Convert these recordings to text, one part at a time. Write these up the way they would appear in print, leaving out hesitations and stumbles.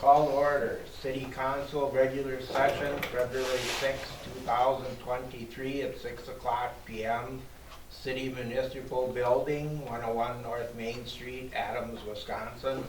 Call to order, City Council regular session, February 6, 2023 at 6 o'clock p.m. City Municipal Building, 101 North Main Street, Adams, Wisconsin.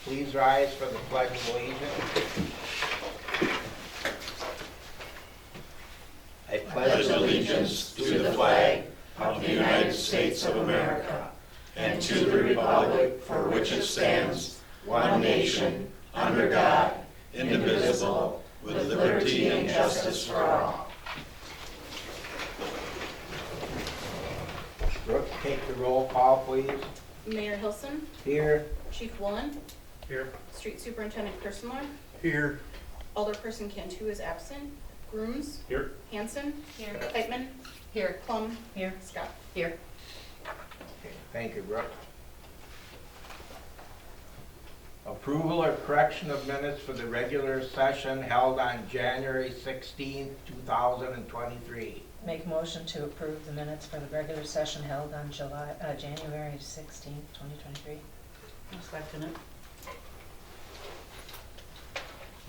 Please rise for the Pledge of Allegiance. I pledge allegiance to the flag of the United States of America and to the republic for which it stands, one nation, under God, indivisible, with liberty and justice for all. Brooke, take the roll call, please. Mayor Hilson, Here. Chief Woolen, Here. Street Superintendent Kirstenlohr, Here. Alderperson Cantu is absent, Grooms, Here. Hanson, here, Pipeman, here, Plum, here, Scott, here. Okay, thank you, Brooke. Approval or correction of minutes for the regular session held on January 16th, 2023. Make a motion to approve the minutes for the regular session held on January 16th, 2023. I'll second it.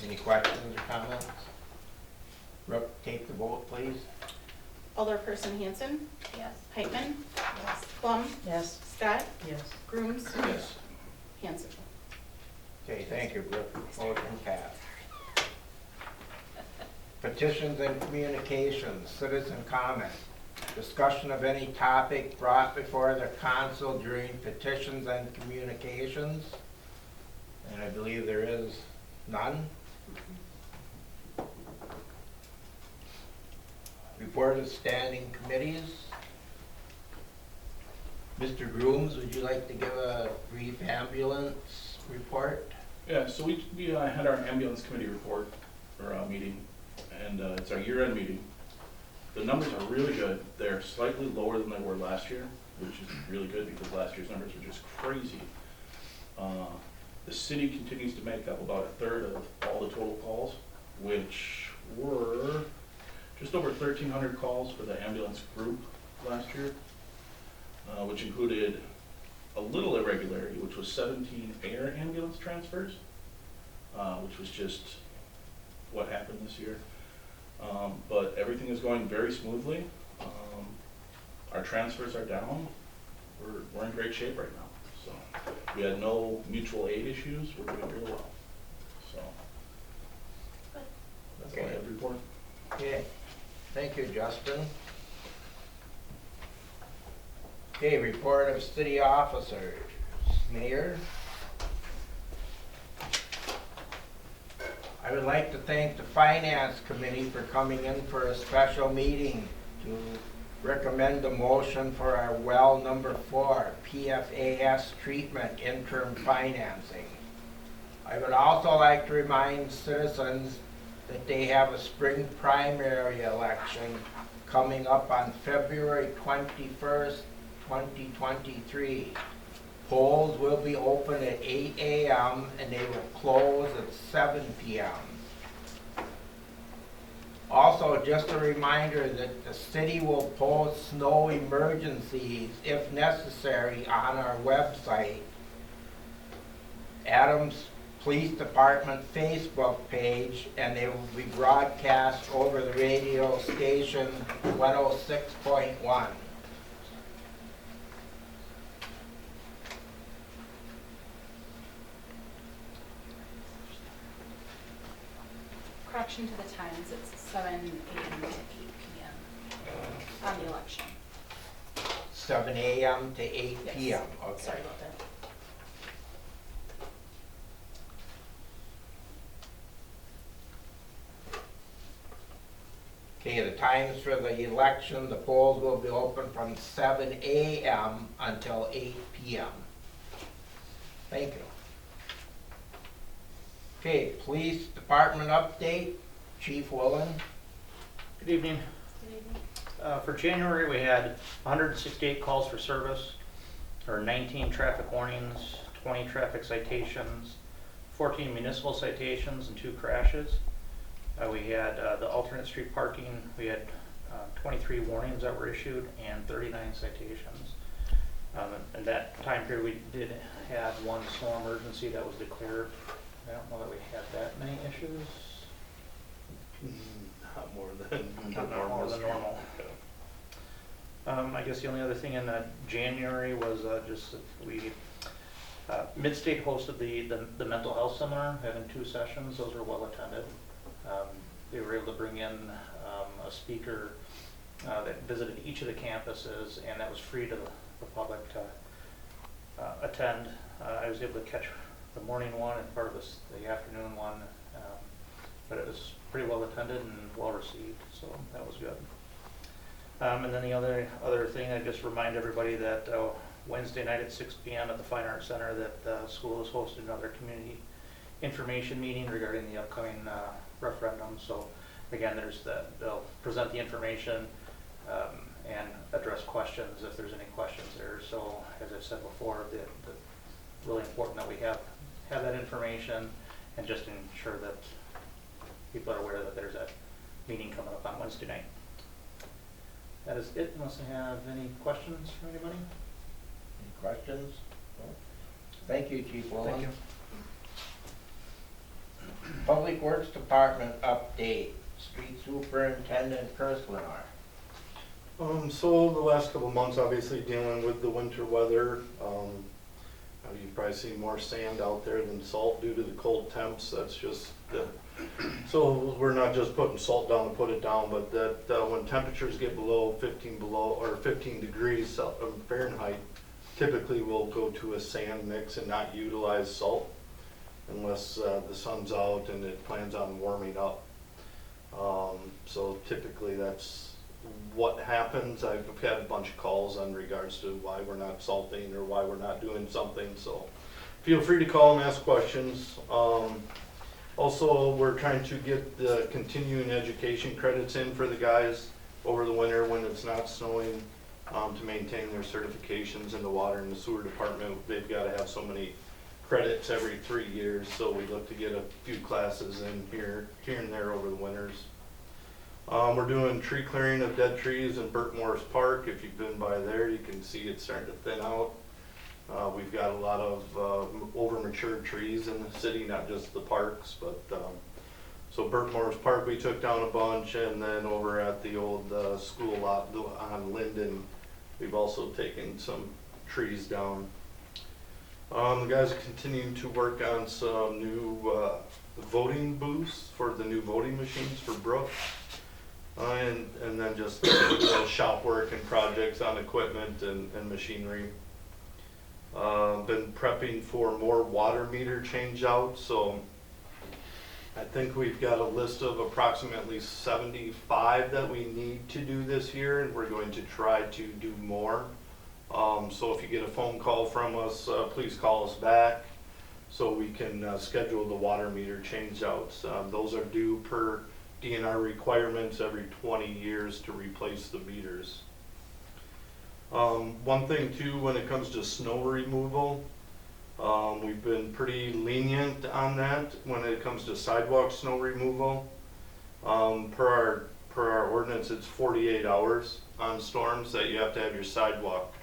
Any questions or comments? Brooke, take the vote, please. Alderperson Hanson, Yes. Pipeman, Yes. Plum, Yes. Scott, Yes. Grooms, Yes. Hanson. Okay, thank you, Brooke. Motion passed. Petitions and communications, citizen comment. Discussion of any topic brought before the council during petitions and communications. And I believe there is none. Report of standing committees. Mr. Grooms, would you like to give a brief ambulance report? Yeah, so we had our ambulance committee report or meeting, and it's our year-end meeting. The numbers are really good. They're slightly lower than they were last year, which is really good because last year's numbers were just crazy. The city continues to make up about a third of all the total calls, which were just over 1,300 calls for the ambulance group last year, which included a little irregularity, which was 17 air ambulance transfers, which was just what happened this year. But everything is going very smoothly. Our transfers are down. We're in great shape right now. So we had no mutual aid issues. We're doing real well. So that's all I have to report. Okay, thank you, Justin. Okay, report of city officers. Mayor. I would like to thank the Finance Committee for coming in for a special meeting to recommend a motion for our well number 4 PFAS treatment interim financing. I would also like to remind citizens that they have a spring primary election coming up on February 21st, 2023. Polls will be open at 8 a.m. and they will close at 7 p.m. Also, just a reminder that the city will post snow emergencies if necessary on our website. Adams Police Department Facebook page, and they will be broadcast over the radio station 106.1. Correction to the times, it's 7 a.m. to 8 p.m. on the election. 7 a.m. to 8 Yes. p.m. Okay. Sorry about that. Okay, the times for the election, the polls will be open from 7 a.m. until 8 p.m. Thank you. Okay, Police Department update, Chief Woolen. Good evening. For January, we had 168 calls for service, or 19 traffic warnings, 20 traffic citations, 14 municipal citations, and 2 crashes. We had the alternate street parking. We had 23 warnings that were issued and 39 citations. In that time period, we did have one snow emergency that was declared I don't know that we had that many issues. Not more than. Not more than normal. I guess the only other thing in January was just that we, Midstate hosted the mental health seminar, having 2 sessions. Those were well attended. They were able to bring in a speaker that visited each of the campuses, and that was free to the public to attend. I was able to catch the morning one and part of the afternoon one, but it was pretty well attended and well received, so that was good. And then the other thing, I just remind everybody that Wednesday night at 6 p.m. at the Fine Arts Center that the school is hosting another community information meeting regarding the upcoming referendum. So again, they'll present the information and address questions if there's any questions there. So as I said before, it's really important that we have that information and just ensure that people are aware that there's a meeting coming up on Wednesday night. That is it, unless I have any questions from anybody. Any questions? No? Thank you, Chief Woolen. Thank you. Public Works Department update, Street Superintendent Kirstlenar. So the last couple of months, obviously dealing with the winter weather, you've probably seen more sand out there than salt due to the cold temps. That's just so we're not just putting salt down to put it down, but that when temperatures get below 15 degrees Fahrenheit, typically we'll go to a sand mix and not utilize salt unless the sun's out and it plans on warming up. So typically that's what happens. I've had a bunch of calls on regards to why we're not salting or why we're not doing something, so feel free to call and ask questions. Also, we're trying to get the continuing education credits in for the guys over the winter when it's not snowing, to maintain their certifications in the water and the sewer department. They've got to have so many credits every 3 years, so we look to get a few classes in here and there over the winters. We're doing tree clearing of dead trees in Burt Morris Park. If you've been by there, you can see it's starting to thin out. We've got a lot of over matured trees in the city, not just the parks, but so Burt Morris Park we took down a bunch, and then over at the old school lot on Linden, we've also taken some trees down. The guys are continuing to work on some new voting booths for the new voting machines for Brooke. And then just shop work and projects on equipment and machinery. Been prepping for more water meter change out, so I think we've got a list of approximately 75 that we need to do this year, and we're going to try to do more. So if you get a phone call from us, please call us back so we can schedule the water meter change outs. Those are due per DNR requirements every 20 years to replace the meters. One thing too, when it comes to snow removal, we've been pretty lenient on that when it comes to sidewalk snow removal. Per our ordinance, it's 48 hours on storms that you have to have your sidewalk.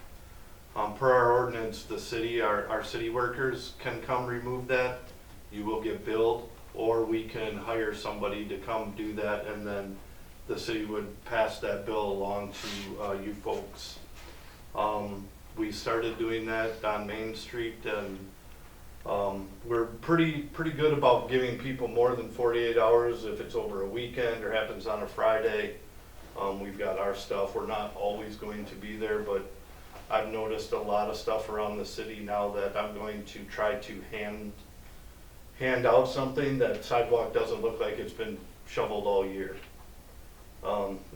Per our ordinance, the city, our city workers can come remove that. You will get billed, or we can hire somebody to come do that, and then the city would pass that bill along to you folks. We started doing that on Main Street, and we're pretty good about giving people more than 48 hours if it's over a weekend or happens on a Friday. We've got our stuff. We're not always going to be there, but I've noticed a lot of stuff around the city now that I'm going to try to hand out something that sidewalk doesn't look like it's been shoveled all year.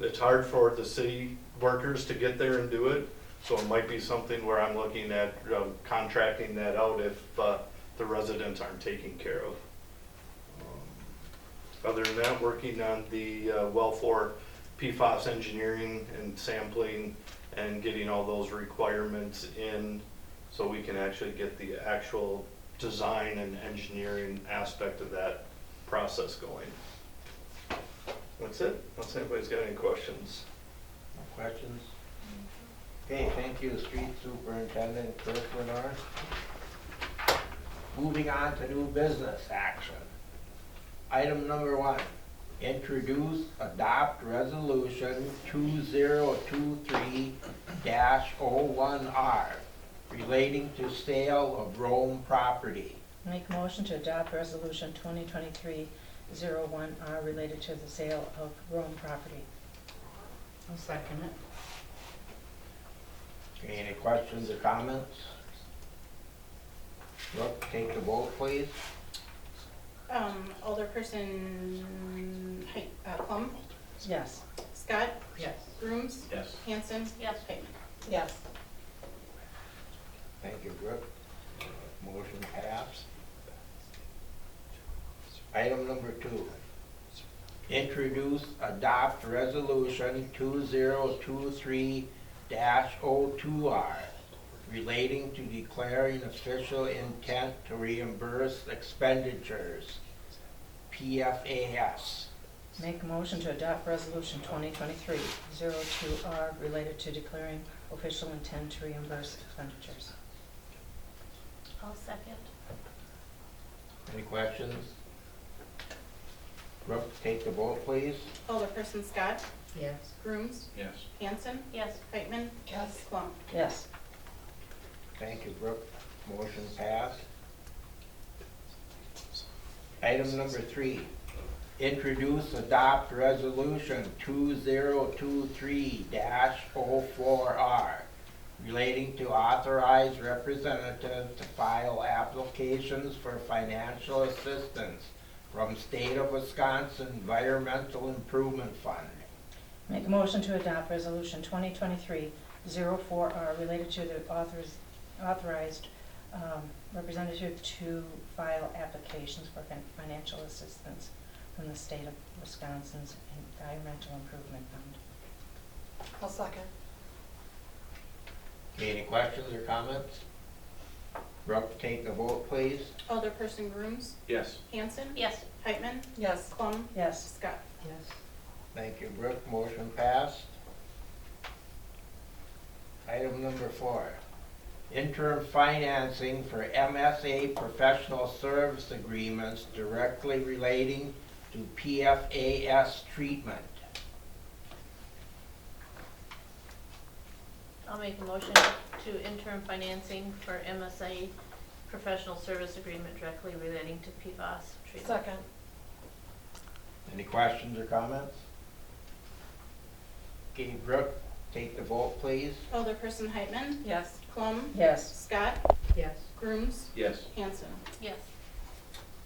It's hard for the city workers to get there and do it, so it might be something where I'm looking at contracting that out if the residents aren't taken care of. Other than that, working on the well for PFAS engineering and sampling and getting all those requirements in so we can actually get the actual design and engineering aspect of that process going. That's it. Unless anybody's got any questions. No questions? Okay, thank you, Street Superintendent Kirstlenar. Moving on to new business action. Item number 1, introduce, adopt resolution 2023-01R relating to sale of Rome property. Make a motion to adopt resolution 2023-01R related to the sale of Rome property. I'll second it. Okay, any questions or comments? Brooke, take the vote, please. Alderperson Plum, Yes. Scott, Yes. Grooms, Yes. Hanson. Yes. Pittman. Yes. Thank you, Brooke. Motion passed. Item number 2, introduce, adopt resolution 2023-02R relating to declaring official intent to reimburse expenditures, PFAS. Make a motion to adopt resolution 2023-02R related to declaring official intent to reimburse expenditures. I'll second. Any questions? Brooke, take the vote, please. Alderperson Scott, Yes. Grooms, Yes. Hanson. Yes. Pittman. Yes. Plum. Yes. Thank you, Brooke. Motion passed. Item number 3, introduce, adopt resolution 2023-04R relating to authorized representatives to file applications for financial assistance from State of Wisconsin Environmental Improvement Fund. Make a motion to adopt resolution 2023-04R related to the authorized representative to file applications for financial assistance from the State of Wisconsin's Environmental Improvement Fund. I'll second. Any questions or comments? Brooke, take the vote, please. Alderperson Grooms, Yes. Hanson. Yes. Pittman. Yes. Plum. Yes. Scott. Yes. Thank you, Brooke. Motion passed. Item number 4, interim financing for MSA professional service agreements directly relating to PFAS treatment. I'll make a motion to interim financing for MSA professional service agreement directly relating to PFAS treatment. Second. Any questions or comments? Okay, Brooke, take the vote, please. Alderperson Heitman. Yes. Plum. Yes. Scott. Yes. Grooms, Yes. Hanson. Yes.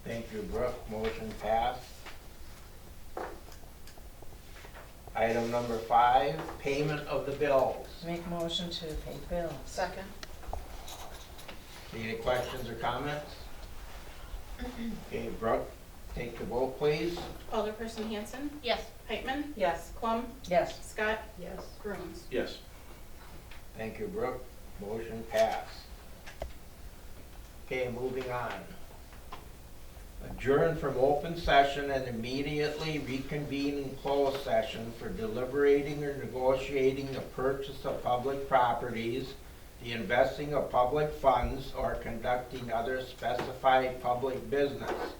Thank you, Brooke. Motion passed. Item number 5, payment of the bills. Make a motion to pay bills. Second. Any questions or comments? Okay, Brooke, take the vote, please. Alderperson Hanson. Yes. Pittman. Yes. Plum. Yes. Scott. Yes. Grooms. Yes. Thank you, Brooke. Motion passed. Okay, moving on. Adjourn from open session and immediately reconvene in closed session for deliberating or negotiating the purchase of public properties, the investing of public funds, or conducting other specified public business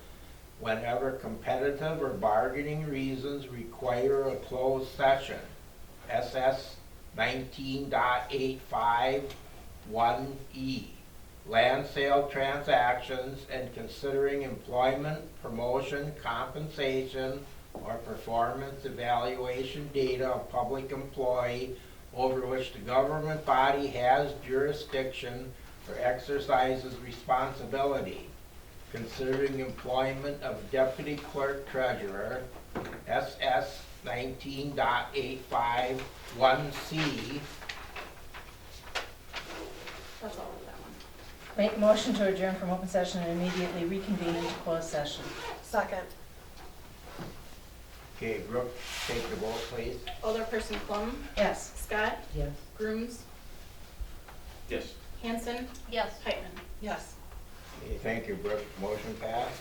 whenever competitive or bargaining reasons require a closed session. SS 19.85(1)(e). Land sale transactions and considering employment, promotion, compensation, or performance evaluation data of public employee over which the government body has jurisdiction or exercises responsibility. Considering employment of deputy clerk treasurer, SS 19.851(c). That's all of that one. Make a motion to adjourn from open session and immediately reconvene into closed session. Second. Okay, Brooke, take the vote, please. Alderperson Plum. Yes. Scott. Yes. Grooms, Yes. Hanson. Yes. Pittman. Yes. Okay, thank you, Brooke. Motion passed.